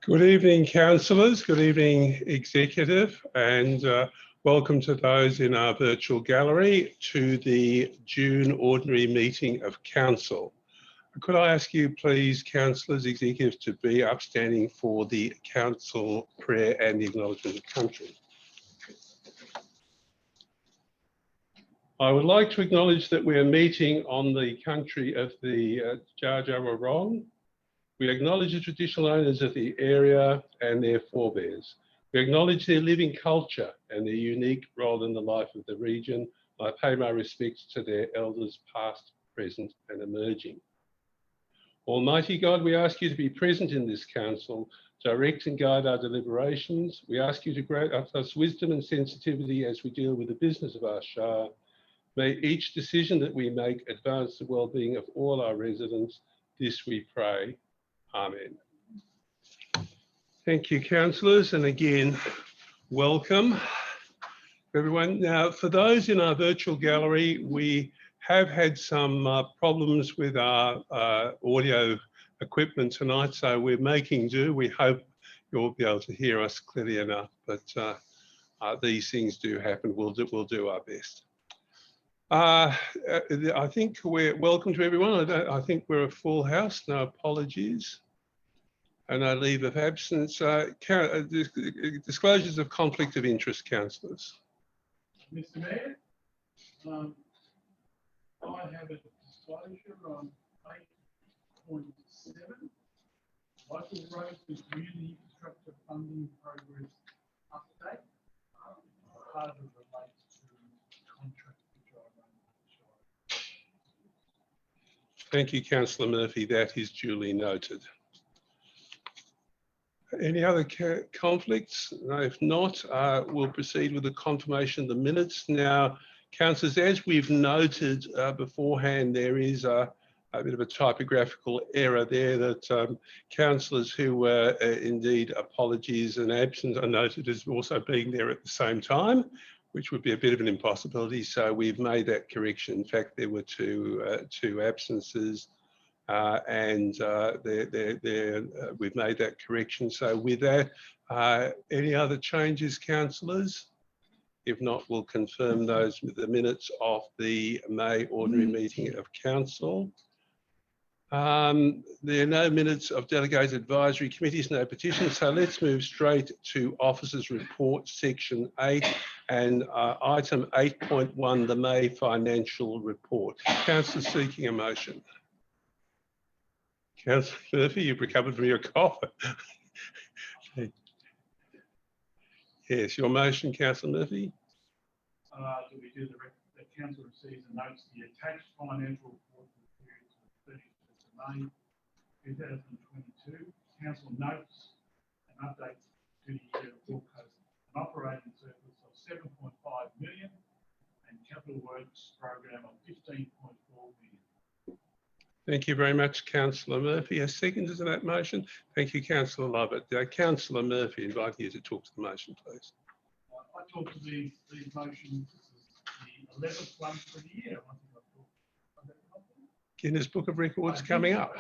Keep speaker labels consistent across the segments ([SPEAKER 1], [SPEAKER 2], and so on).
[SPEAKER 1] Good evening, councillors. Good evening, executive, and welcome to those in our virtual gallery to the June ordinary meeting of council. Could I ask you, please, councillors, executives, to be upstanding for the council prayer and the acknowledgement of country. I would like to acknowledge that we are meeting on the country of the Dja Dja Wurrung. We acknowledge the traditional owners of the area and their forebears. We acknowledge their living culture and their unique role in the life of the region. I pay my respects to their elders past, present and emerging. Almighty God, we ask you to be present in this council, direct and guide our deliberations. We ask you to grant us wisdom and sensitivity as we deal with the business of our Shire. May each decision that we make advance the well-being of all our residents. This we pray. Amen. Thank you, councillors, and again, welcome everyone. Now, for those in our virtual gallery, we have had some problems with our audio equipment tonight, so we're making do. We hope you'll be able to hear us clearly enough, but these things do happen. We'll do our best. I think we're welcome to everyone. I think we're a full house. No apologies. And no leave of absence. Disclosures of conflict of interest, councillors.
[SPEAKER 2] Mr. Mayor, I have a disclosure on 8.7. Local roads and community infrastructure funding progress update. Part of it relates to contract which I run.
[SPEAKER 1] Thank you, Councillor Murphy. That is duly noted. Any other conflicts? No, if not, we'll proceed with the confirmation of the minutes. Now, councillors, as we've noted beforehand, there is a bit of a typographical error there that councillors who were indeed apologies and absent are noted as also being there at the same time, which would be a bit of an impossibility. So we've made that correction. In fact, there were two absences. We've made that correction. So with that, any other changes, councillors? If not, we'll confirm those with the minutes of the May ordinary meeting of council. There are no minutes of delegated advisory committees, no petitions. So let's move straight to officers' report, section 8, and item 8.1, the May financial report. Councillor seeking a motion. Councillor Murphy, you've recovered from your cough. Yes, your motion, Councillor Murphy.
[SPEAKER 2] Do we do the council receives and notes the attached financial report for the period to the 31st of May 2022. Council notes and updates to the year forecast an operating surplus of 7.5 million and capital works program of 15.4 million.
[SPEAKER 1] Thank you very much, Councillor Murphy. A second to that motion. Thank you, Councillor Lovett. Councillor Murphy, inviting you to talk to the motion, please.
[SPEAKER 2] I talked to these motions. This is the 11th one for the year.
[SPEAKER 1] Guinness Book of Records coming up.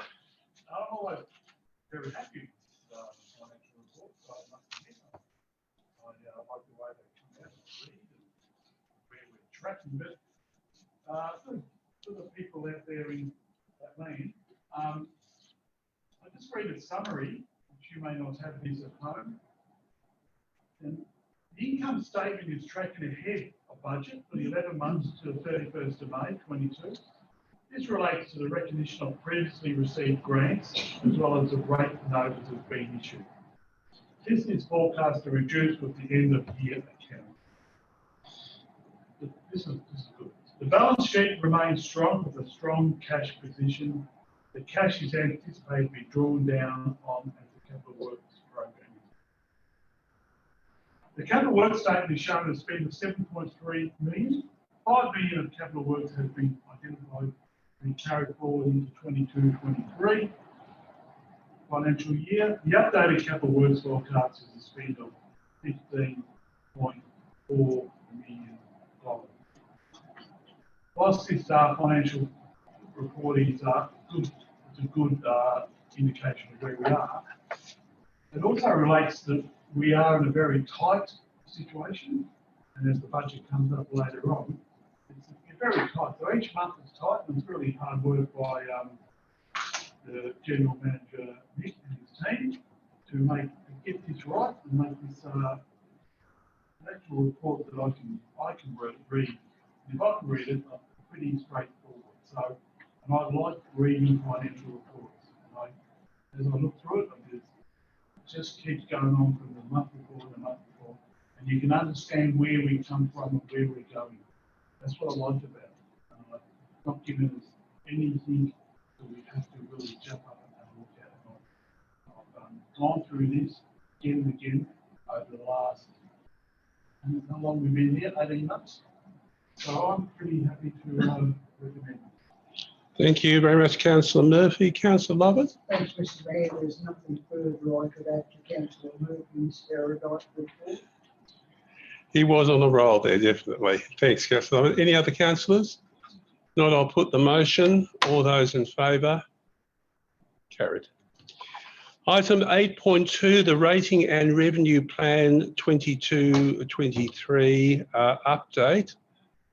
[SPEAKER 2] I'm always very happy with the financial report. So I must admit, I like the way they come out and read and where we're tracking. But for the people out there in that land, I just read a summary, which you may not have this at home. And the income statement is tracking ahead of budget for the 11 months to the 31st of May 22. This relates to the recognition of previously received grants as well as the rate notices being issued. This is forecast to reduce with the end of the year account. This is good. The balance sheet remains strong with a strong cash position. The cash is anticipated to be drawn down on as the capital works program. The capital works statement is showing a spend of 7.3 million. 5 million of capital works has been identified and carried forward into 22-23 financial year. The updated capital works forecast is a spend of $15.4 million. Whilst this financial report is good, it's a good indication of where we are. It also relates that we are in a very tight situation, and as the budget comes up later on, it's very tight. So each month is tight, and it's really hard work by the General Manager, Nick, and his team to get this right and make this an actual report that I can read. And if I can read it, it's pretty straightforward. So, and I like reading financial reports. And as I look through it, it just keeps going on from the month before and the month before, and you can understand where we come from and where we're going. That's what I like about it. Not giving us anything that we have to really jump up and look at. I've gone through this again and again over the last, how long we've been here, 18 months. So I'm pretty happy to recommend it.
[SPEAKER 1] Thank you very much, Councillor Murphy. Councillor Lovett?
[SPEAKER 3] Thanks, Mr Mayor. There's nothing further I could add to Councillor Murphy's erudite report.
[SPEAKER 1] He was on a roll there, definitely. Thanks, Councillor Lovett. Any other councillors? Not, I'll put the motion. All those in favour? Carried. Item 8.2, the Rating and Revenue Plan 22-23 update.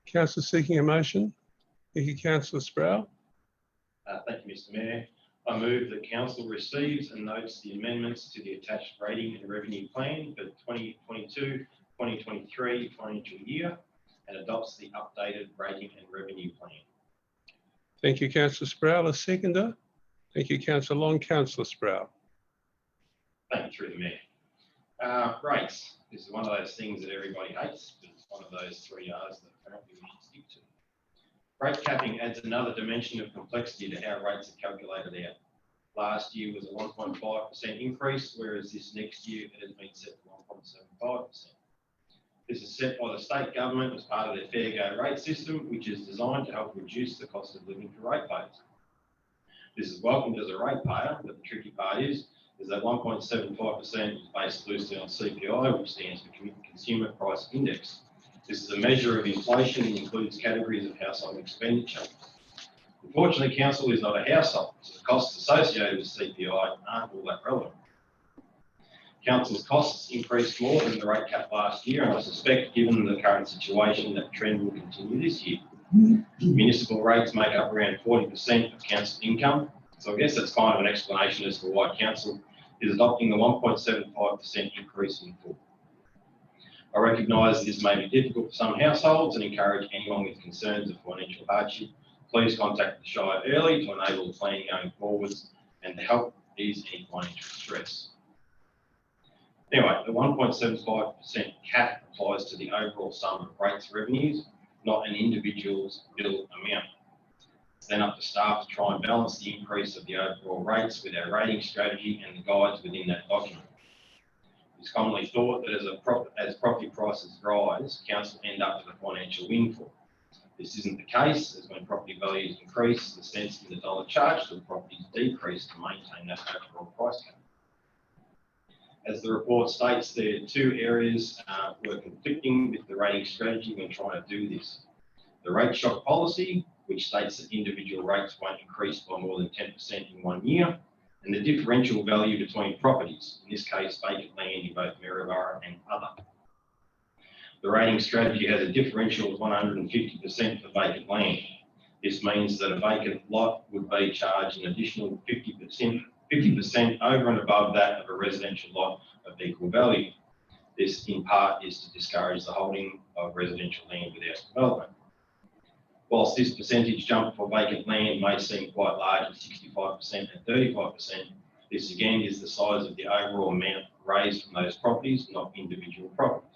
[SPEAKER 1] Councillor seeking a motion. Thank you, Councillor Sproul.
[SPEAKER 4] Thank you, Mr Mayor. I move that Council receives and notes the amendments to the attached Rating and Revenue Plan for 2022-2023 financial year and adopts the updated Rating and Revenue Plan.
[SPEAKER 1] Thank you, Councillor Sproul. A seconder. Thank you, Councillor Long. Councillor Sproul.
[SPEAKER 4] Thank you, through the Mayor. Rates. This is one of those things that everybody hates, but it's one of those 3 R's that apparently we should stick to. Rate capping adds another dimension of complexity to how rates are calculated out. Last year was a 1.5% increase, whereas this next year it has been set to 1.75%. This is set by the state government as part of their Fair Go rate system, which is designed to help reduce the cost of living for ratepayers. This is welcomed as a ratepayer, but the tricky part is that 1.75% is based loosely on CPI, which stands for Consumer Price Index. This is a measure of inflation and includes categories of household expenditure. Unfortunately, council is not a household, so the costs associated with CPI aren't all that relevant. Council's costs increased more than the rate cap last year, and I suspect, given the current situation, that trend will continue this year. Municipal rates make up around 40% of council income, so I guess that's kind of an explanation as to why council is adopting the 1.75% increase in full. I recognise this may be difficult for some households and encourage anyone with concerns of financial hardship, please contact the Shire early to enable planning going forwards and to help ease any financial stress. Anyway, the 1.75% cap applies to the overall sum of rates revenues, not an individual's bill amount. It's then up to staff to try and balance the increase of the overall rates with our rating strategy and the guides within that document. It's commonly thought that as property prices rise, council end up with a financial windfall. This isn't the case, as when property values increase, the cents in the dollar charged to the properties decrease to maintain that overall price cap. As the report states, there are 2 areas were conflicting with the rating strategy when trying to do this. The rate shock policy, which states that individual rates won't increase by more than 10% in 1 year, and the differential value between properties, in this case vacant land in both Maryborough and other. The rating strategy has a differential of 150% for vacant land. This means that a vacant lot would be charged an additional 50% over and above that of a residential lot of equal value. This in part is to discourage the holding of residential land without development. Whilst this percentage jump for vacant land may seem quite large at 65% and 35%, this again is the size of the overall amount raised from those properties, not individual properties.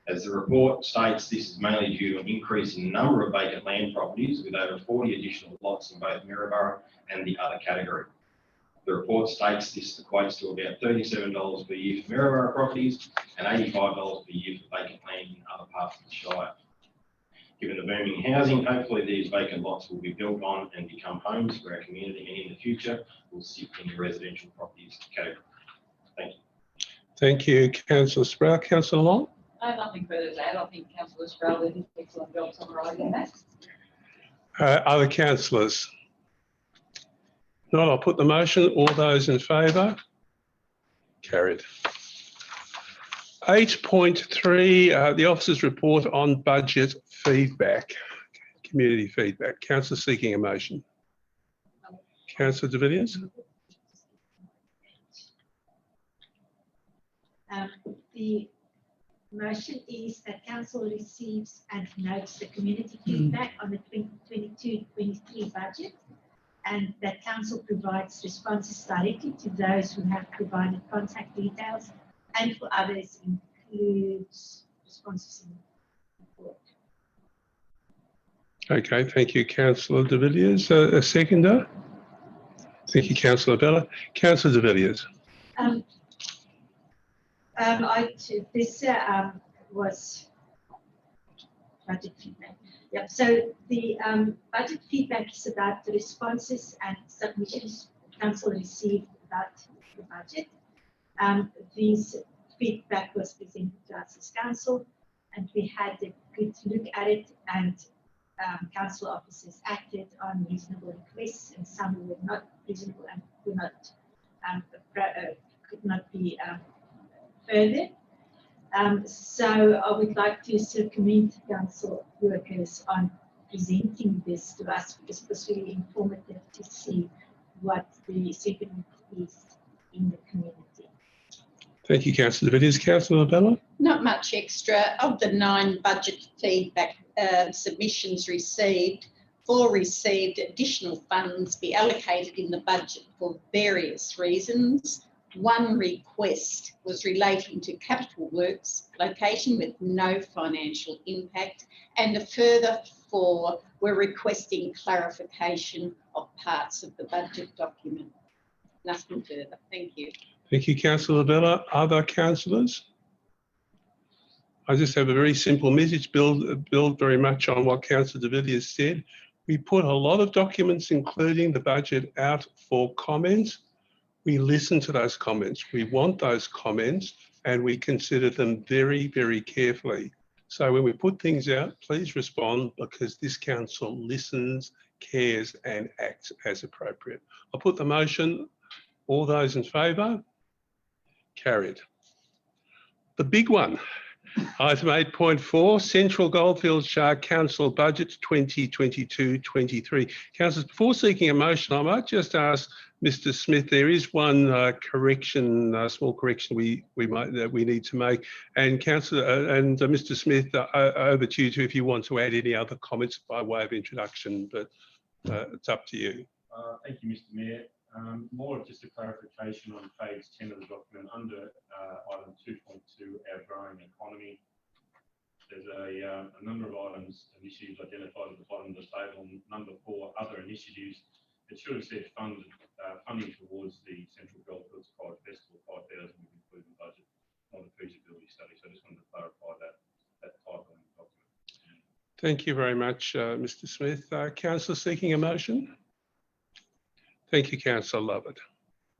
[SPEAKER 4] As the report states, this is mainly due to an increase in the number of vacant land properties with over 40 additional lots in both Maryborough and the other category. The report states this equates to about $37 per year for Maryborough properties and $85 per year for vacant land in other parts of the Shire. Given the booming housing, hopefully these vacant lots will be built on and become homes for our community, and in the future will sit in the residential properties category. Thank you.
[SPEAKER 1] Thank you, Councillor Sproul. Councillor Long?
[SPEAKER 5] I have nothing further to add. I think Councillor Sproul did an excellent job summarising that.
[SPEAKER 1] Other councillors? Not, I'll put the motion. All those in favour? Carried. 8.3, the officer's report on budget feedback, community feedback. Councillor seeking a motion. Councillor de Villiers.
[SPEAKER 6] The motion is that council receives and notes the community feedback on the 2022-23 budget, and that council provides responses directly to those who have provided contact details, and for others includes responses in the report.
[SPEAKER 1] Okay, thank you, Councillor de Villiers. A seconder? Thank you, Councillor Bella. Councillor de Villiers.
[SPEAKER 6] This was budget feedback. Yep. So the budget feedback is about the responses and submissions council received about the budget. This feedback was presented to us as council, and we had a good look at it, and council officers acted on reasonable requests, and some were not reasonable and were not could not be further. So I would like to commend council workers on presenting this to us, because it was really informative to see what the sentiment is in the community.
[SPEAKER 1] Thank you, Councillor de Villiers. Councillor Bella.
[SPEAKER 7] Not much extra. Of the 9 budget feedback submissions received, 4 received additional funds be allocated in the budget for various reasons. 1 request was relating to capital works, location with no financial impact, and a further 4 were requesting clarification of parts of the budget document. Nothing further. Thank you.
[SPEAKER 1] Thank you, Councillor Bella. Other councillors? I just have a very simple message, build very much on what Councillor de Villiers said. We put a lot of documents, including the budget, out for comments. We listen to those comments. We want those comments, and we consider them very, very carefully. So when we put things out, please respond, because this council listens, cares, and acts as appropriate. I'll put the motion. All those in favour? Carried. The big one, item 8.4, Central Goldfields Shark Council Budget 2022-23. Councillors, before seeking a motion, I might just ask Mr. Smith, there is one correction, small correction we need to make. And Councillor and Mr. Smith, over to you too, if you want to add any other comments by way of introduction, but it's up to you.
[SPEAKER 8] Thank you, Mr. Mayor. More of just a clarification on page 10 of the document under item 2.2, our growing economy. There's a number of items, initiatives identified at the bottom of the table. Number 4, other initiatives. It should have said funding towards the Central Goldfields Pride Festival, 5,000 would include in the budget, not a feasibility study. So I just wanted to clarify that typo in the document.
[SPEAKER 1] Thank you very much, Mr. Smith. Councillor seeking a motion? Thank you, Councillor Lovett.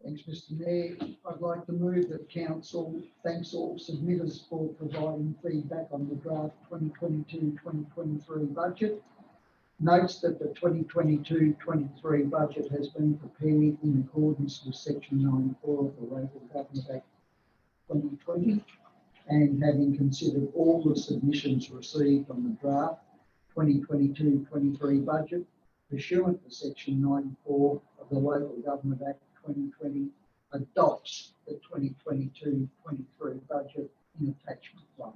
[SPEAKER 3] Thanks, Mr. Mayor. I'd like to move that council thanks all submitters for providing feedback on the draft 2022-2023 budget. Notes that the 2022-23 budget has been prepared in accordance with Section 94 of the Local Government Act 2020, and having considered all the submissions received on the draft 2022-23 budget, pursuant to Section 94 of the Local Government Act 2020, adopts the 2022-23 budget in attachment 1.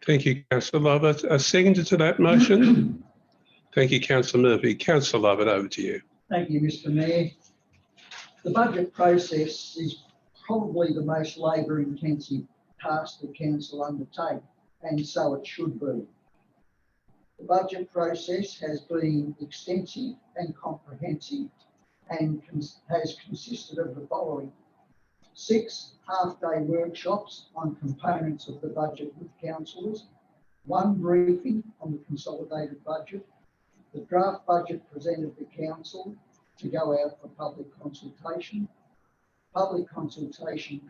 [SPEAKER 1] Thank you, Councillor Lovett. A seconder to that motion? Thank you, Councillor Murphy. Councillor Lovett, over to you.
[SPEAKER 3] Thank you, Mr. Mayor. The budget process is probably the most labour-intensive task the council undertake, and so it should be. The budget process has been extensive and comprehensive, and has consisted of the following: 6 half-day workshops on components of the budget with councillors, 1 briefing on the consolidated budget, the draft budget presented to council to go out for public consultation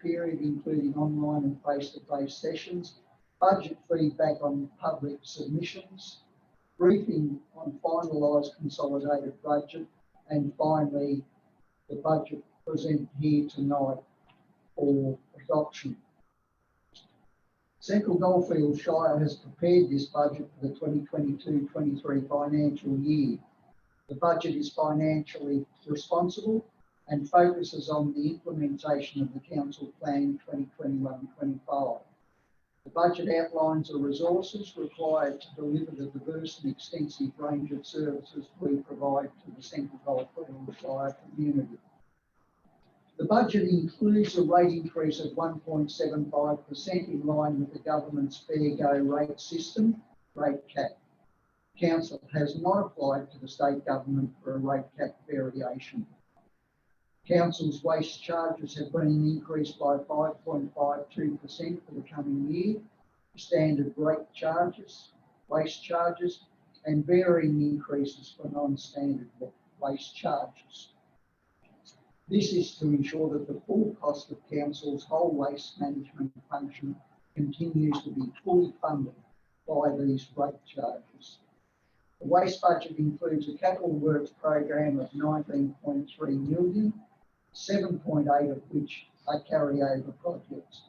[SPEAKER 3] period including online and face-to-face sessions, budget feedback on public submissions, briefing on finalised consolidated budget, and finally the budget presented here tonight for adoption. Central Goldfields Shire has prepared this budget for the 2022-23 financial year. The budget is financially responsible and focuses on the implementation of the Council Plan 2021-25. The budget outlines the resources required to deliver the diverse and extensive range of services we provide to the Central Goldfields Shire community. The budget includes a rate increase of 1.75% in line with the government's fair go rate system, rate cap. Council has not applied to the state government for a rate cap variation. Council's waste charges have been increased by 5.52% for the coming year. Standard rate charges, waste charges, and varying increases for non-standard waste charges. This is to ensure that the full cost of Council's whole waste management function continues to be fully funded by these rate charges. The waste budget includes a capital works program of 19.3 million, 7.8 of which are carryover projects.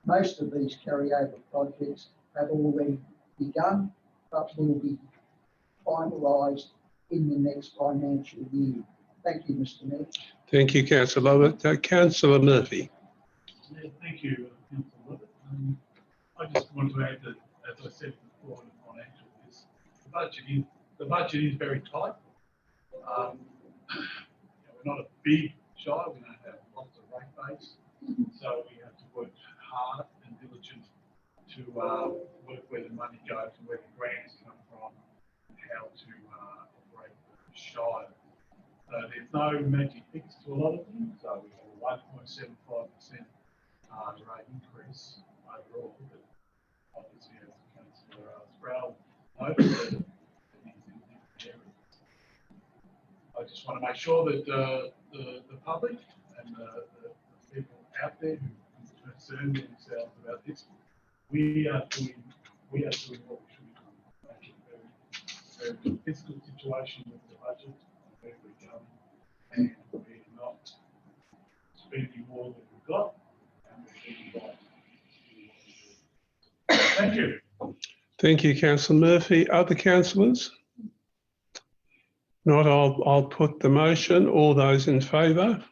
[SPEAKER 3] Most of these carryover projects have already begun, but will be finalised in the next financial year. Thank you, Mr. Mayor.
[SPEAKER 1] Thank you, Councillor Lovett. Councillor Murphy.
[SPEAKER 2] Yeah, thank you, Councillor Lovett. I just want to add that, as I said before, in the financial list, the budget is very tight. We're not a big shire, we don't have lots of rate base, so we have to work hard and diligent to work where the money goes and where the grants come from and how to operate the shire. So there's no magic fix to a lot of things. So we have a 1.75% rate increase overall, but obviously as Councillor Sproul noted, it is in different areas. I just want to make sure that the public and the people out there who concern themselves about this, we are doing what we should be doing. Make it a very good fiscal situation with the budget. And we're not spending more than we've got, and we're spending right. Thank you.
[SPEAKER 1] Thank you, Councillor Murphy. Other councillors? Not, I'll put the motion. All those in favour?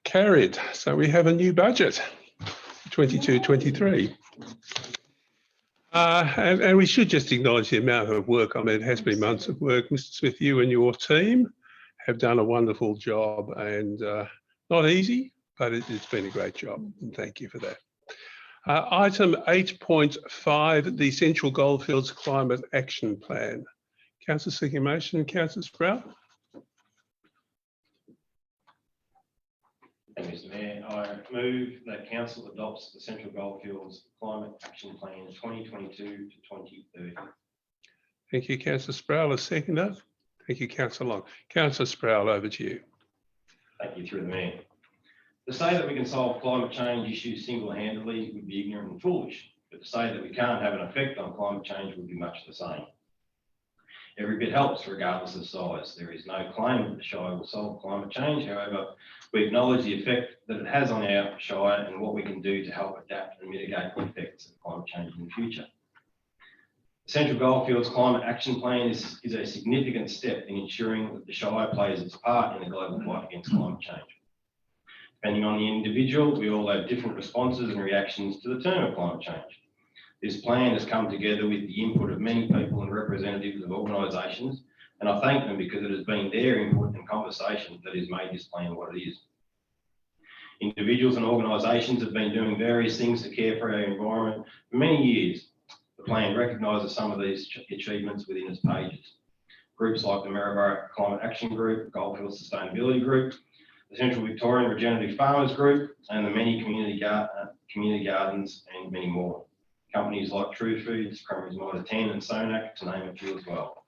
[SPEAKER 1] Carried. So we have a new budget, 22-23. And we should just acknowledge the amount of work. I mean, it has been months of work. Mr. Smith, you and your team have done a wonderful job, and not easy, but it's been a great job, and thank you for that. Item 8.5, the Central Goldfields Climate Action Plan. Councillor seeking motion, Councillor Sprout.
[SPEAKER 4] Thank you, Mr. Mayor. I move that Council adopts the Central Goldfields Climate Action Plan 2022 to 2030.
[SPEAKER 1] Thank you, Councillor Sproul. A seconder. Thank you, Councillor Long. Councillor Sproul, over to you.
[SPEAKER 4] Thank you, through the Mayor. To say that we can solve climate change issues single-handedly would be ignorant and foolish, but to say that we can't have an effect on climate change would be much the same. Every bit helps regardless of size. There is no claim that the Shire will solve climate change. However, we acknowledge the effect that it has on our Shire and what we can do to help adapt and mitigate the effects of climate change in the future. The Central Goldfields Climate Action Plan is a significant step in ensuring that the Shire plays its part in the global fight against climate change. Depending on the individual, we all have different responses and reactions to the term of climate change. This plan has come together with the input of many people and representatives of organisations, and I thank them because it has been their input and conversation that has made this plan what it is. Individuals and organisations have been doing various things to care for our environment for many years. The plan recognises some of these achievements within its pages. Groups like the Maryborough Climate Action Group, Goldfields Sustainability Group, the Central Victorian Regenerative Farmers Group, and the many community gardens and many more. Companies like True Foods, Cranberries Mitre 10 and Sonac, to name a few as well.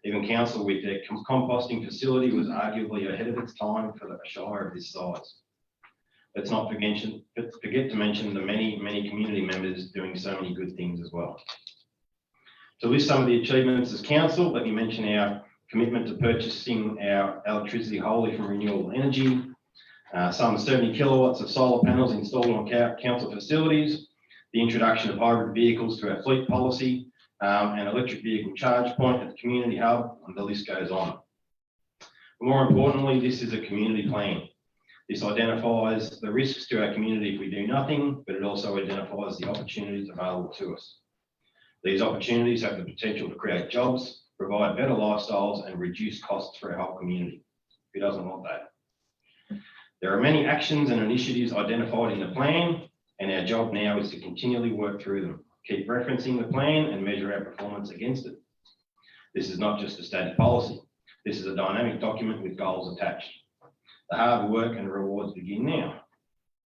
[SPEAKER 4] Even council with their composting facility was arguably ahead of its time for a shire of this size. Let's not forget to mention the many community members doing so many good things as well. To list some of the achievements as council, let me mention our commitment to purchasing our electricity wholly from renewable energy, Some 70 kilowatts of solar panels installed on council facilities, the introduction of hybrid vehicles to our fleet policy, an electric vehicle charge point at the community hub, and the list goes on. More importantly, this is a community plan. This identifies the risks to our community if we do nothing, but it also identifies the opportunities available to us. These opportunities have the potential to create jobs, provide better lifestyles, and reduce costs for our whole community. Who doesn't want that? There are many actions and initiatives identified in the plan, and our job now is to continually work through them, keep referencing the plan and measure our performance against it. This is not just a static policy. This is a dynamic document with goals attached. The hard work and rewards begin now.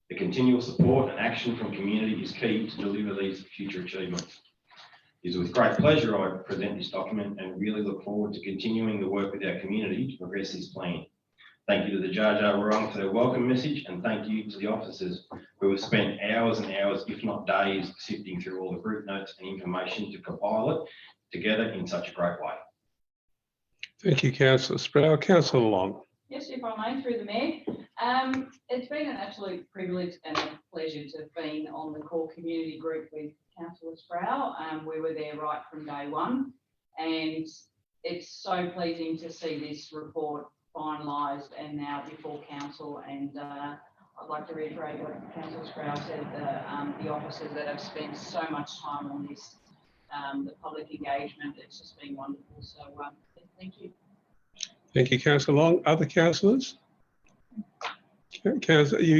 [SPEAKER 4] The continual support and action from community is key to deliver these future achievements. It is with great pleasure I present this document and really look forward to continuing the work with our community to progress this plan. Thank you to the Jar Jar Wurrung for their welcome message, and thank you to the officers who have spent hours and hours, if not days, sifting through all the group notes and information to compile it together in such a great way.
[SPEAKER 1] Thank you, Councillor Sproul. Councillor Long.
[SPEAKER 5] Yes, if I may, through the Mayor. It's been an absolute privilege and a pleasure to have been on the core community group with Councillor Sproul. We were there right from day one, and it's so pleasing to see this report finalised and now before council. And I'd like to reiterate what Councillor Sproul said, the officers that have spent so much time on this, the public engagement, it's just been wonderful. So thank you.
[SPEAKER 1] Thank you, Councillor Long. Other councillors? You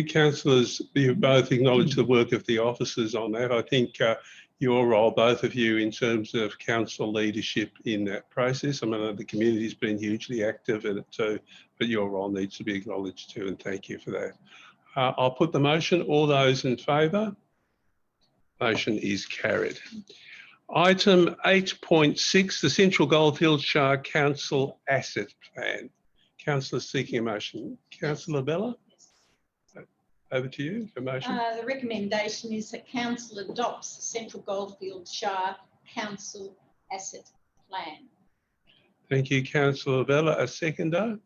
[SPEAKER 1] councillors, you both acknowledge the work of the officers on that. I think your role, both of you, in terms of council leadership in that process. I mean, the community's been hugely active in it too, but your role needs to be acknowledged too, and thank you for that. I'll put the motion. All those in favour? Motion is carried. Item 8.6, the Central Goldfields Shire Council Asset Plan. Councillor seeking a motion. Councillor Bella? Over to you for motion.
[SPEAKER 7] The recommendation is that council adopts the Central Goldfields Shire Council Asset Plan.
[SPEAKER 1] Thank you, Councillor Bella. A seconder?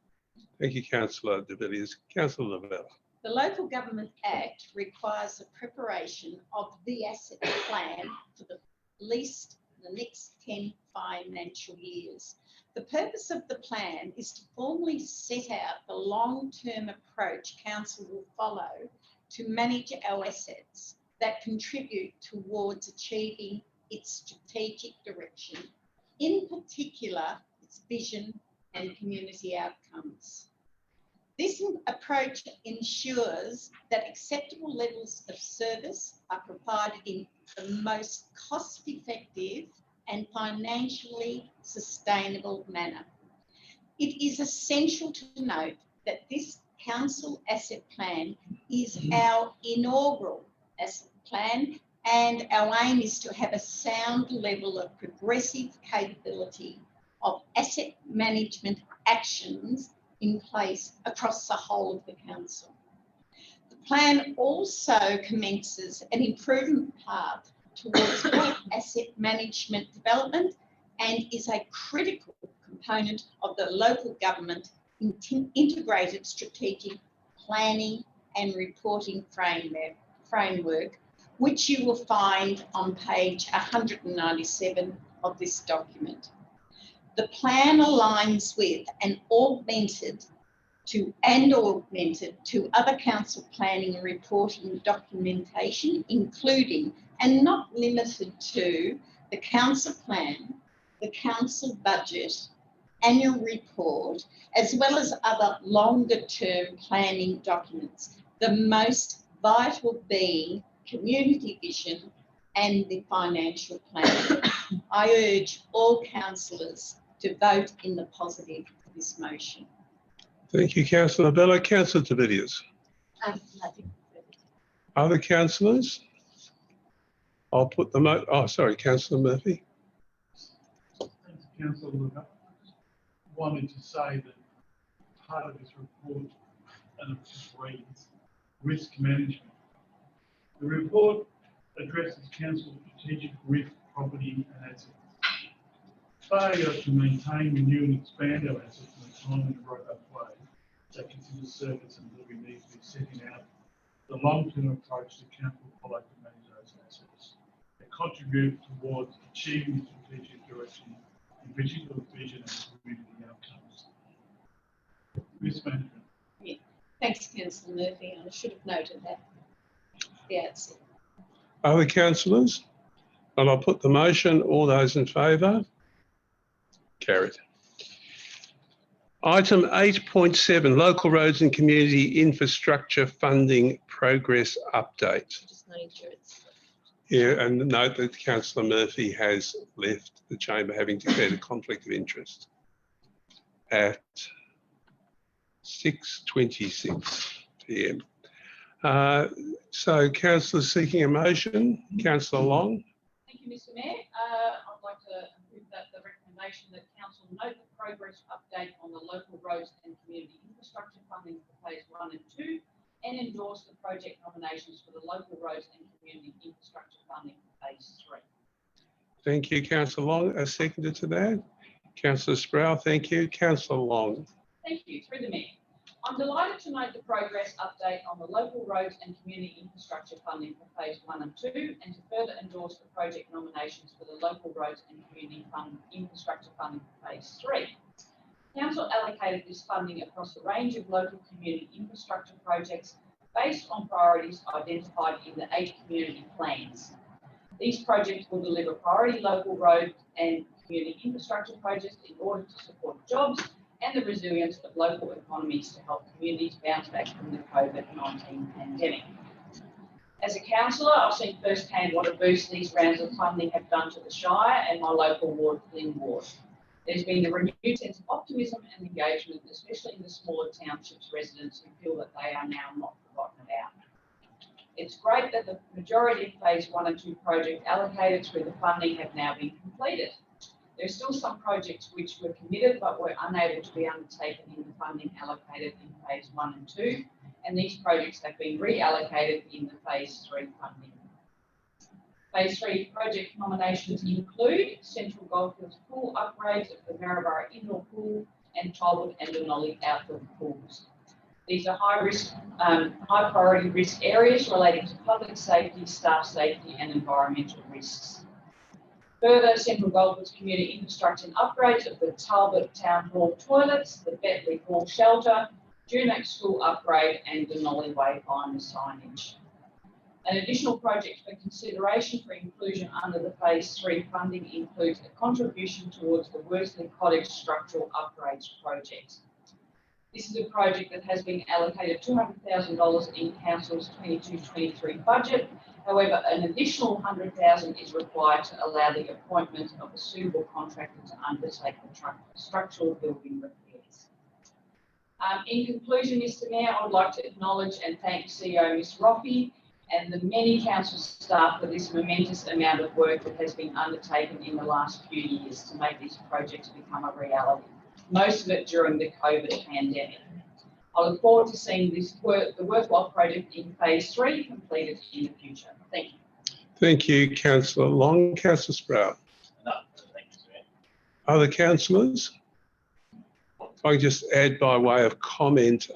[SPEAKER 1] Thank you, Councillor de Villiers. Councillor Bella.
[SPEAKER 7] The Local Government Act requires the preparation of the asset plan for the least the next 10 financial years. The purpose of the plan is to formally set out the long-term approach council will follow to manage our assets that contribute towards achieving its strategic direction, in particular its vision and community outcomes. This approach ensures that acceptable levels of service are provided in the most cost-effective and financially sustainable manner. It is essential to note that this council asset plan is our inaugural asset plan, and our aim is to have a sound level of progressive capability of asset management actions in place across the whole of the council. The plan also commences an improvement path towards good asset management development and is a critical component of the local government integrated strategic planning and reporting framework, which you will find on page 197 of this document. The plan aligns with and augmented to other council planning and reporting documentation, including and not limited to the council plan, the council budget, annual report, as well as other longer-term planning documents, the most vital being community vision and the financial plan. I urge all councillors to vote in the positive for this motion.
[SPEAKER 1] Thank you, Councillor Bella. Councillor de Villiers.
[SPEAKER 7] Nothing further.
[SPEAKER 1] Other councillors? I'll put them out. Oh, sorry, Councillor Murphy.
[SPEAKER 2] Thanks, Councillor. Wanted to say that part of this report, and it just reads, risk management. The report addresses council strategic risk, property and assets. Failure to maintain, renew and expand our assets in a timely and robust way take us into service and that we need to be setting out the long-term approach the council will follow to manage those assets that contribute towards achieving strategic direction, in particular vision and community outcomes. Risk management.
[SPEAKER 7] Thanks, Councillor Murphy. I should have noted that at the outset.
[SPEAKER 1] Other councillors? And I'll put the motion. All those in favour? Carried. Item 8.7, Local Roads and Community Infrastructure Funding Progress Update.
[SPEAKER 7] Just making sure it's.
[SPEAKER 1] Yeah, and note that Councillor Murphy has left the chamber, having declared a conflict of interest at 6:26 p.m. So councillor seeking a motion, Councillor Long.
[SPEAKER 5] Thank you, Mr. Mayor. I'd like to approve the recommendation that council note the progress update on the local roads and community infrastructure funding for phase 1 and 2 and endorse the project nominations for the local roads and community infrastructure funding for phase 3.
[SPEAKER 1] Thank you, Councillor Long. A seconder to that. Councillor Sproul, thank you. Councillor Long.
[SPEAKER 5] Thank you. Through the Mayor. I'm delighted to note the progress update on the local roads and community infrastructure funding for phase 1 and 2 and to further endorse the project nominations for the local roads and community infrastructure funding for phase 3. Council allocated this funding across a range of local community infrastructure projects based on priorities identified in the 8 community plans. These projects will deliver priority local road and community infrastructure projects in order to support jobs and the resilience of local economies to help communities bounce back from the COVID-19 pandemic. As a councillor, I've seen firsthand what a boost these rounds of funding have done to the Shire and my local ward, Flynn Ward. There's been a renewed sense of optimism and engagement, especially in the smaller townships residents who feel that they are now not forgotten about. It's great that the majority of phase 1 and 2 projects allocated through the funding have now been completed. There are still some projects which were committed but were unable to be undertaken in the funding allocated in phase 1 and 2, and these projects have been reallocated in the phase 3 funding. Phase 3 project nominations include Central Goldfields pool upgrades of the Maryborough indoor pool and Talbot and Denali outdoor pools. These are high priority risk areas relating to public safety, staff safety and environmental risks. Further, Central Goldfields community infrastructure and upgrades of the Talbot Town Hall toilets, the Betley Hall shelter, Junac School upgrade and Denali wayfinder signage. An additional project for consideration for inclusion under the phase 3 funding includes a contribution towards the Worsley Cottage structural upgrades project. This is a project that has been allocated $200,000 in Council's 22-23 budget. However, an additional $100,000 is required to allow the appointment of a suitable contractor to undertake the structural building repairs. In conclusion, Mr. Mayor, I would like to acknowledge and thank CEO Ms. Roffey and the many council staff for this momentous amount of work that has been undertaken in the last few years to make these projects become a reality, most of it during the COVID pandemic. I look forward to seeing the worthwhile project in phase 3 completed in the future. Thank you.
[SPEAKER 1] Thank you, Councillor Long. Councillor Sprout.
[SPEAKER 4] No, thank you, Mayor.
[SPEAKER 1] Other councillors? If I can just add by way of comment,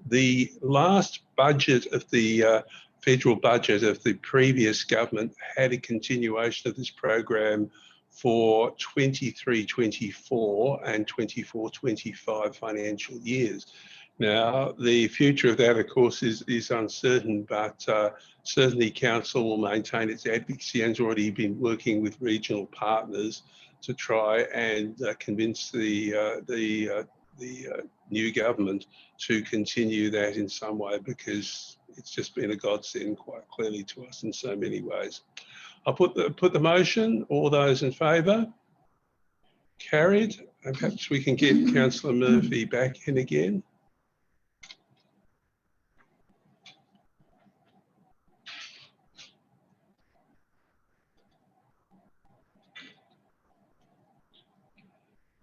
[SPEAKER 1] the last budget of the federal budget of the previous government had a continuation of this program for 23-24 and 24-25 financial years. Now, the future of that, of course, is uncertain, but certainly council will maintain its advocacy and has already been working with regional partners to try and convince the new government to continue that in some way, because it's just been a godsend quite clearly to us in so many ways. I'll put the motion. All those in favour? Carried. And perhaps we can get Councillor Murphy back in again.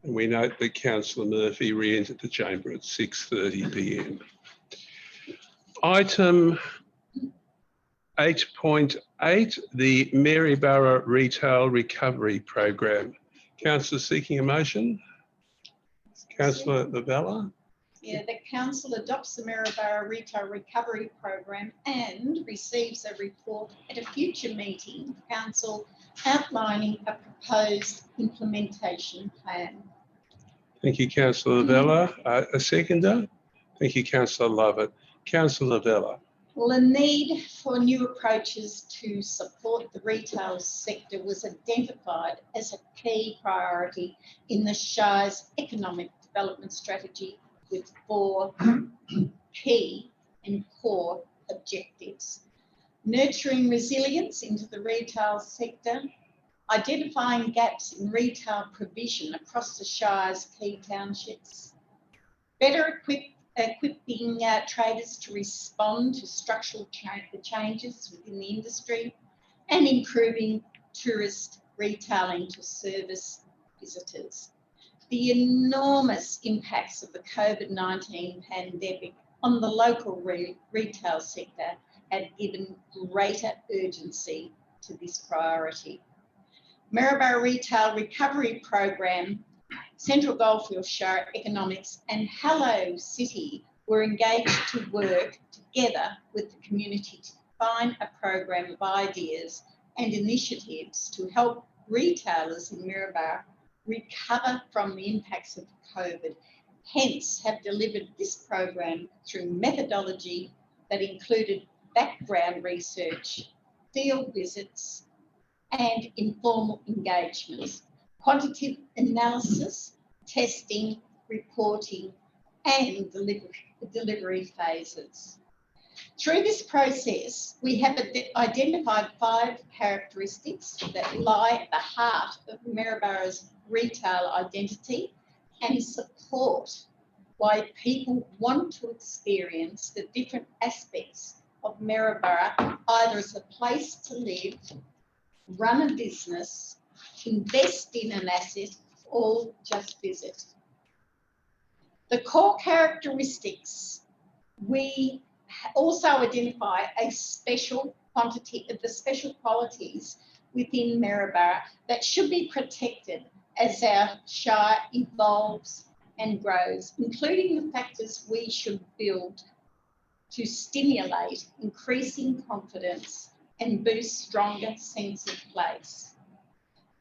[SPEAKER 1] And we note that Councillor Murphy re-entered the chamber at 6:30 p.m. Item 8.8, the Maryborough Retail Recovery Program. Councillor seeking a motion. Councillor Lavella.
[SPEAKER 7] Yeah, the council adopts the Maryborough Retail Recovery Program and receives a report at a future meeting of council outlining a proposed implementation plan.
[SPEAKER 1] Thank you, Councillor Vella. A seconder? Thank you, Councillor Lovett. Councillor Vella.
[SPEAKER 7] Well, the need for new approaches to support the retail sector was identified as a key priority in the Shire's economic development strategy with 4 key and core objectives. Nurturing resilience into the retail sector, identifying gaps in retail provision across the Shire's key townships, better equipping traders to respond to structural changes within the industry, and improving tourist retailing to service visitors. The enormous impacts of the COVID-19 pandemic on the local retail sector have given greater urgency to this priority. Maryborough Retail Recovery Program, Central Goldfields Shire Economics and Hello City were engaged to work together with the community to define a program of ideas and initiatives to help retailers in Maryborough recover from the impacts of COVID, hence have delivered this program through methodology that included background research, field visits, and informal engagements, quantitative analysis, testing, reporting, and delivery phases. Through this process, we have identified 5 characteristics that lie at the heart of Maryborough's retail identity and support why people want to experience the different aspects of Maryborough, either as a place to live, run a business, invest in an asset, or just visit. The core characteristics, we also identify a special quantity of the special qualities within Maryborough that should be protected as our shire evolves and grows, including the factors we should build to stimulate increasing confidence and boost stronger sense of place.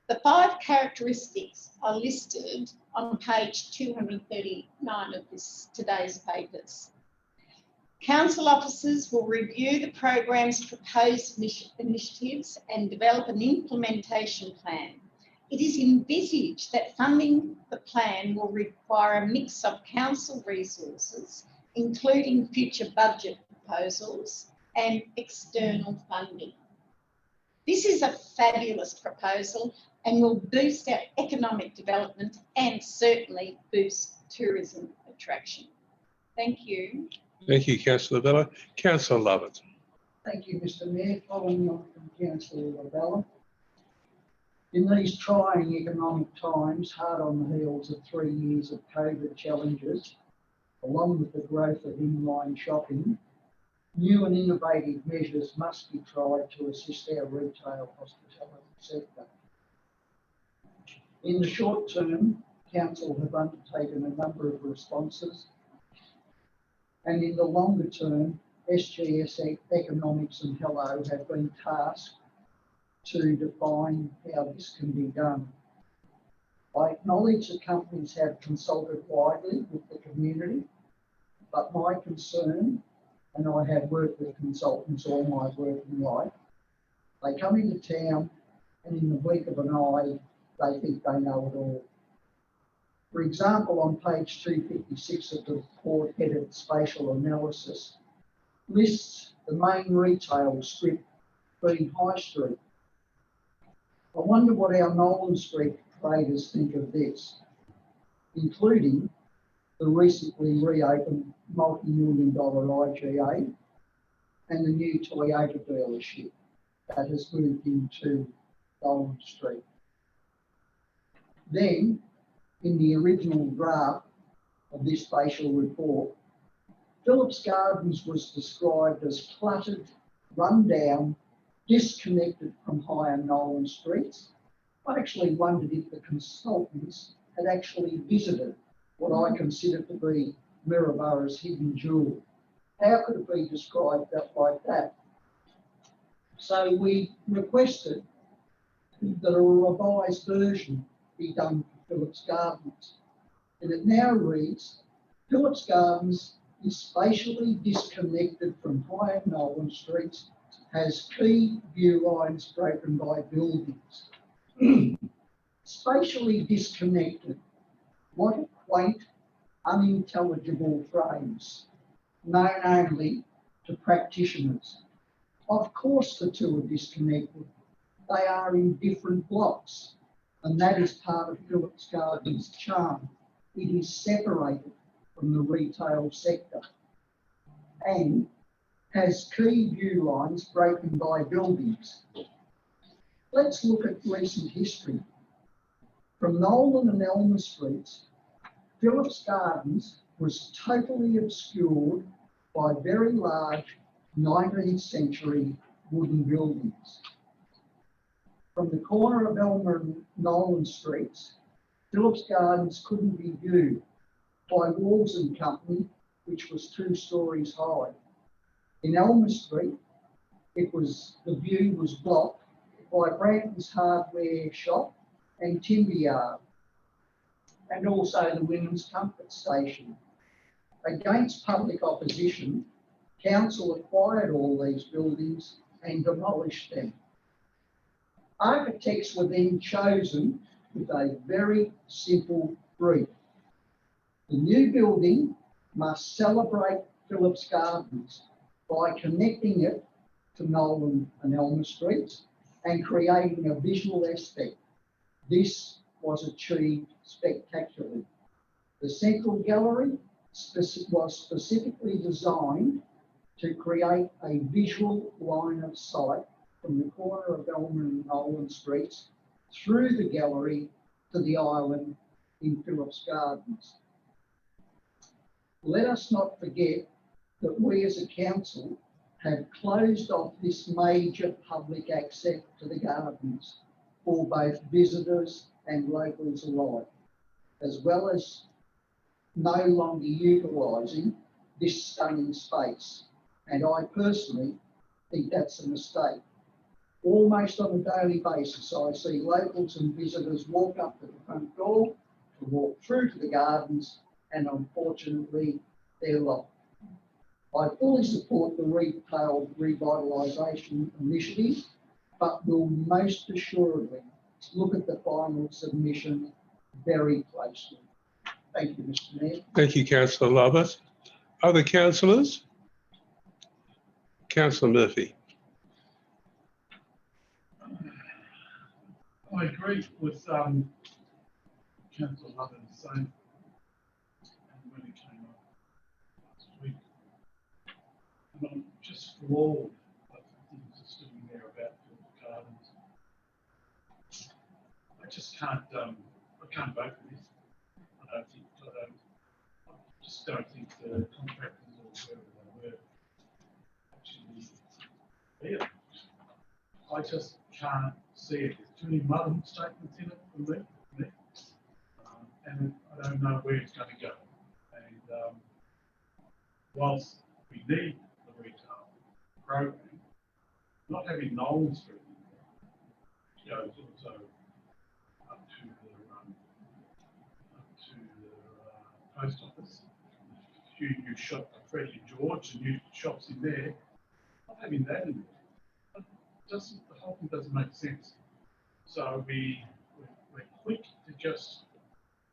[SPEAKER 7] The 5 characteristics are listed on page 239 of today's papers. Council officers will review the program's proposed initiatives and develop an implementation plan. It is envisaged that funding the plan will require a mix of council resources, including future budget proposals and external funding. This is a fabulous proposal and will boost our economic development and certainly boost tourism attraction. Thank you.
[SPEAKER 1] Thank you, Councillor Vella. Councillor Lovett.
[SPEAKER 3] Thank you, Mr Mayor. Following on from Councillor Vella. In these trying economic times, hard on the heels of 3 years of COVID challenges, along with the growth of inline shopping, new and innovative measures must be tried to assist our retail hospitality sector. In the short term, Council have undertaken a number of responses, and in the longer term, SGSC Economics and Hello have been tasked to define how this can be done. I acknowledge that companies have consulted widely with the community, but my concern, and I have worked with consultants all my working life, they come into town and in the blink of an eye, they think they know it all. For example, on page 256 of the report headed Spatial Analysis, lists the main retail strip being High Street. I wonder what our Nolan Street traders think of this, including the recently reopened multi-million-dollar IGA and the new Toyota dealership that has moved into Nolan Street. Then, in the original draft of this spatial report, Phillips Gardens was described as cluttered, run down, disconnected from higher Nolan streets. I actually wondered if the consultants had actually visited what I consider to be Mirraboro's hidden jewel. How could it be described like that? So we requested that a revised version be done for Phillips Gardens. And it now reads, Phillips Gardens is spatially disconnected from High and Nolan Streets, has key view lines broken by buildings. Spatially disconnected. What a quaint, unintelligible phrase, known only to practitioners. Of course the two are disconnected. They are in different blocks, and that is part of Phillips Gardens' charm. It is separated from the retail sector and has key view lines broken by buildings. Let's look at recent history. From Nolan and Elmer Streets, Phillips Gardens was totally obscured by very large 19th century wooden buildings. From the corner of Elmer and Nolan Streets, Phillips Gardens couldn't be viewed by Walls and Company, which was 2 stories high. In Elmer Street, the view was blocked by Brandon's Hardware Shop and Timber Yard, and also the Women's Comfort Station. Against public opposition, council acquired all these buildings and demolished them. Architects were then chosen with a very simple brief. The new building must celebrate Phillips Gardens by connecting it to Nolan and Elmer Streets and creating a visual aspect. This was achieved spectacularly. The central gallery was specifically designed to create a visual line of sight from the corner of Elmer and Nolan Streets through the gallery to the island in Phillips Gardens. Let us not forget that we as a council have closed off this major public access to the gardens for both visitors and locals alike, as well as no longer utilising this stunning space. And I personally think that's a mistake. Almost on a daily basis, I see locals and visitors walk up to the front door to walk through to the gardens, and unfortunately, they're locked. I fully support the retail revitalisation initiative, but will most assuredly look at the final submission very closely. Thank you, Mr. Mayor.
[SPEAKER 1] Thank you, Councillor Lovett. Other councillors? Councillor Murphy.
[SPEAKER 2] I agree with Councillor Lovett saying, and when it came up last week, and I'm just floored at the things that's sitting there about Phillips Gardens. I just can't, I can't vote for this. I just don't think the contractors or whoever they were actually there. I just can't see it. There's too many muddled statements in it for me. And I don't know where it's going to go. And whilst we need the retail program, not having Nolan Street goes also up to the post office. A few new shops, Freddie and George, and new shops in there. Not having that in there. The whole thing doesn't make sense. So we're quick to just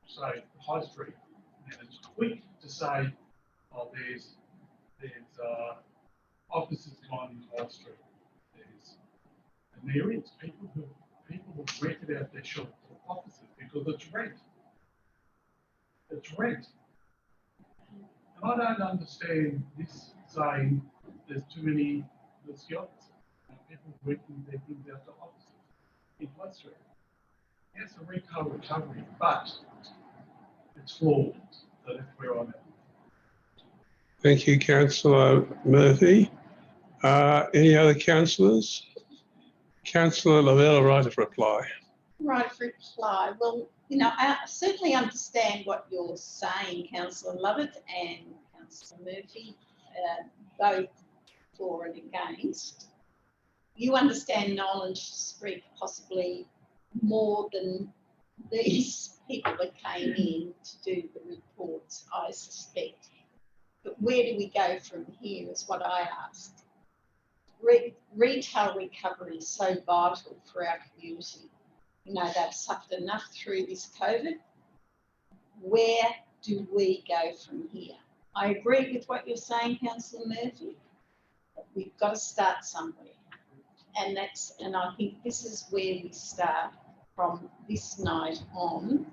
[SPEAKER 2] say High Street, and it's quick to say, oh, there's offices gone in High Street. And there is people have rented out their shop for offices because it's rent. It's rent. And I don't understand this saying there's too many skills. People renting their things out to offices in High Street. Yes, a retail recovery, but it's flawed. So that's where I'm at.
[SPEAKER 1] Thank you, Councillor Murphy. Any other councillors? Councillor Lavelle, right of reply.
[SPEAKER 7] Right of reply. Well, You know, I certainly understand what you're saying, Councillor Lovett and Councillor Murphy, both for and against. You understand Nolan Street possibly more than these people that came in to do the reports, I suspect. But where do we go from here is what I asked. Retail recovery is so vital for our community. You know, they've suffered enough through this COVID. Where do we go from here? I agree with what you're saying, Councillor Murphy, but we've got to start somewhere. And I think this is where we start from this night on.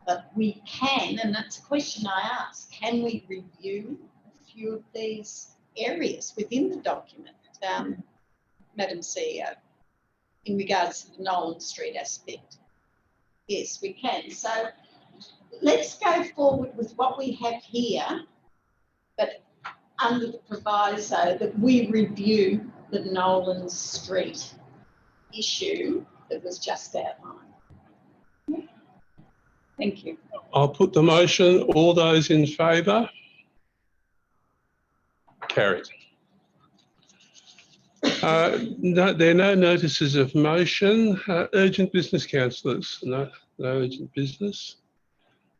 [SPEAKER 7] But we can, and that's a question I ask, can we review a few of these areas within the document, Madam CEO, in regards to the Nolan Street aspect? Yes, we can. So let's go forward with what we have here, but under the proviso that we review the Nolan Street issue that was just outlined. Thank you.
[SPEAKER 1] I'll put the motion. All those in favour? Carried. No, there are no notices of motion. Urgent business, councillors? No urgent business.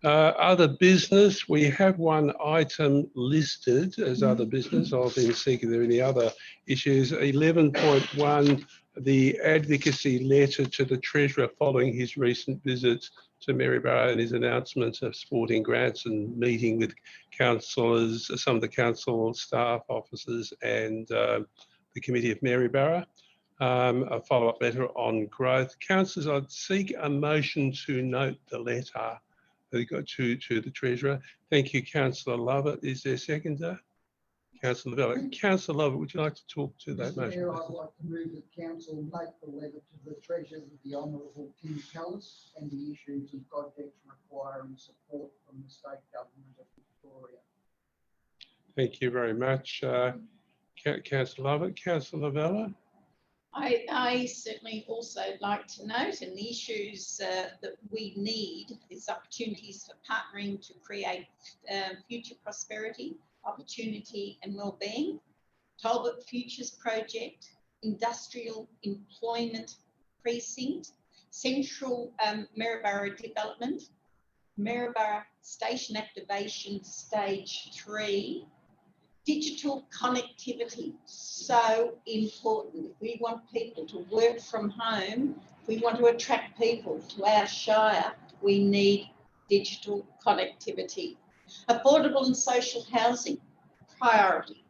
[SPEAKER 1] Other business, we have one item listed as other business. I'll then see if there are any other issues. 11.1, the advocacy letter to the Treasurer following his recent visits to Maryborough and his announcement of supporting grants and meeting with councillors, some of the council staff, officers and the Committee of Maryborough. A follow-up letter on growth. Councillors, I'd seek a motion to note the letter that got to the Treasurer. Thank you, Councillor Lovett. Is there a seconder? Councillor Vella. Councillor Lovett, would you like to talk to that motion?
[SPEAKER 3] Mayor, I'd like to move that Council make the letter to the Treasurer, the Honourable Tim Callis, and the issues and projects requiring support from the State Government of Victoria.
[SPEAKER 1] Thank you very much, Councillor Lovett. Councillor Vella.
[SPEAKER 7] I certainly also like to note, and the issues that we need is opportunities for partnering to create future prosperity, opportunity and wellbeing, Talbot Futures Project, Industrial Employment Precinct, Central Maryborough Development, Maryborough Station Activation Stage 3, digital connectivity, so important. If we want people to work from home, if we want to attract people to our shire, we need digital connectivity. Affordable and social housing, priority.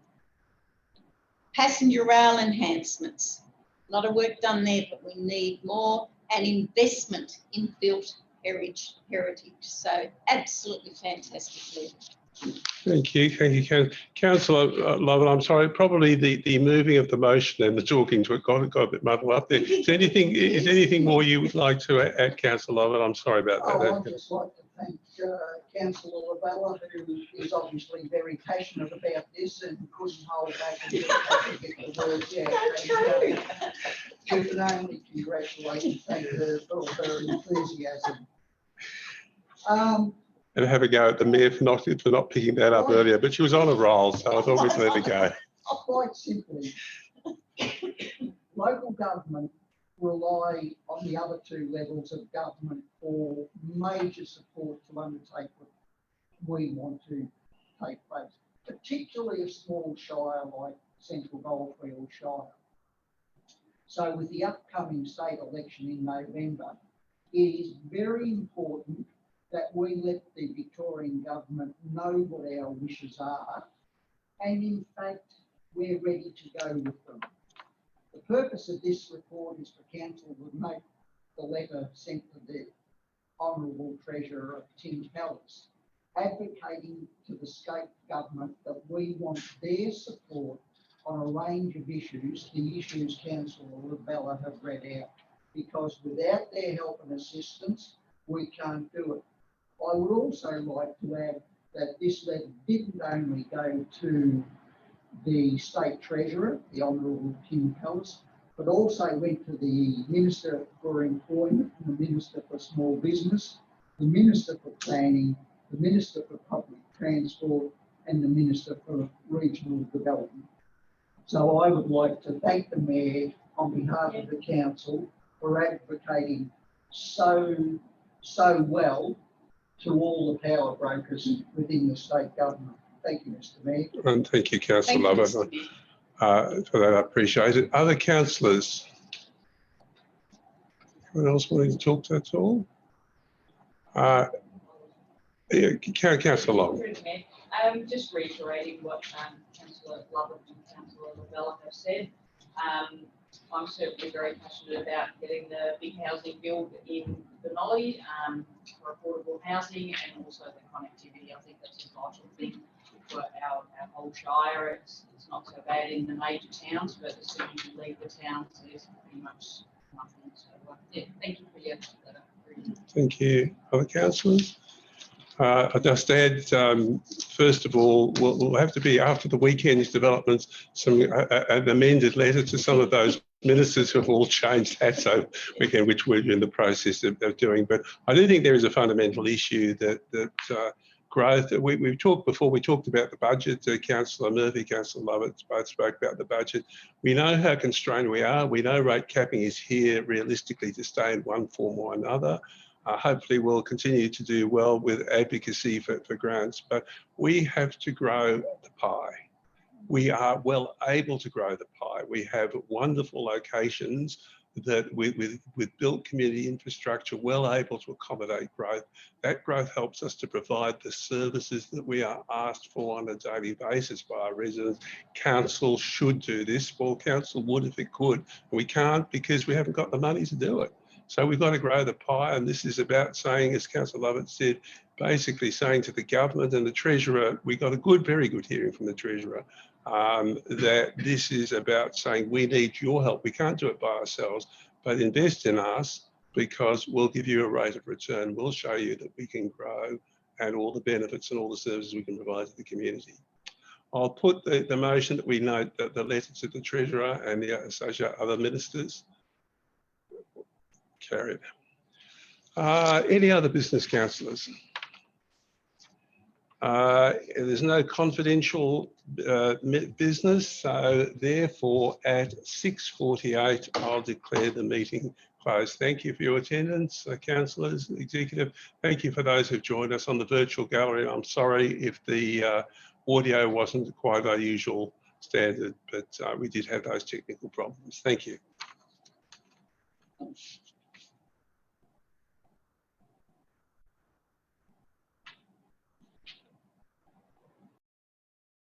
[SPEAKER 7] Passenger rail enhancements, a lot of work done there, but we need more, and investment in built heritage. So absolutely fantastic.
[SPEAKER 1] Thank you, Councillor Lovett. I'm sorry, probably the moving of the motion and the talking to it got a bit muddled up there. Is there anything more you would like to add, Councillor Lovett? I'm sorry about that.
[SPEAKER 3] I'd just like to thank Councillor Lavella, who is obviously very passionate about this and couldn't hold back and get the words out. We can only congratulate and thank her for her enthusiasm.
[SPEAKER 1] And have a go at the Mayor for not picking that up earlier, but she was on a roll, so I thought we'd let her go.
[SPEAKER 3] Quite simply, local government rely on the other two levels of government for major support to undertake what we want to take place, particularly a small shire like Central Goldfield Shire. So with the upcoming state election in November, it is very important that we let the Victorian government know what our wishes are, and in fact, we're ready to go with them. The purpose of this report is for Council to note the letter sent to the Honourable Treasurer of Tim Callis, advocating to the state government that we want their support on a range of issues, the issues Councillor Lavella have read out, because without their help and assistance, we can't do it. I would also like to add that this letter didn't only go to the State Treasurer, the Honourable Tim Callis, but also went to the Minister for Employment and the Minister for Small Business, the Minister for Planning, the Minister for Public Transport, and the Minister for Regional Development. So I would like to thank the Mayor on behalf of the Council for advocating so well to all the power brokers within the state government. Thank you, Mr. Mayor.
[SPEAKER 1] And thank you, Councillor
[SPEAKER 7] Thank you,
[SPEAKER 1] Lovett,
[SPEAKER 7] Mr. Mayor.
[SPEAKER 1] for that. I appreciate it. Other councillors? Anyone else wanting to talk to that at all? Yeah, Councillor Long.
[SPEAKER 5] Through the Mayor. Just reiterating what Councillor Lovett and Councillor Lavella have said. I'm certainly very passionate about getting the big housing build in the Nolly for affordable housing and also the connectivity. I think that's a vital thing for our whole shire. It's not so bad in the major towns, but as soon as you leave the towns, there's pretty much nothing. So yeah, thank you for your letter.
[SPEAKER 1] Thank you. Other councillors? I'll just add, first of all, we'll have to be, after the weekend's developments, an amended letter to some of those ministers who have all changed that, so weekend, which we're in the process of doing. But I do think there is a fundamental issue that growth, we've talked before, we talked about the budget, Councillor Murphy, Councillor Lovett both spoke about the budget. We know how constrained we are. We know rate capping is here realistically to stay in one form or another. Hopefully we'll continue to do well with advocacy for grants, but we have to grow the pie. We are well able to grow the pie. We have wonderful locations that with built community infrastructure, well able to accommodate growth. That growth helps us to provide the services that we are asked for on a daily basis by our residents. Council should do this. Well, council would if it could. We can't because we haven't got the money to do it. So we've got to grow the pie, and this is about saying, as Councillor Lovett said, basically saying to the government and the Treasurer, we got a very good hearing from the Treasurer, that this is about saying we need your help. We can't do it by ourselves, but invest in us because we'll give you a rate of return. We'll show you that we can grow and all the benefits and all the services we can provide to the community. I'll put the motion that we note that the letter to the Treasurer and the associate other ministers. Carried. Any other business, councillors? There's no confidential business, so therefore at 6:48 I'll declare the meeting closed. Thank you for your attendance, councillors, executive. Thank you for those who've joined us on the virtual gallery. I'm sorry if the audio wasn't quite our usual standard, but we did have those technical problems. Thank you.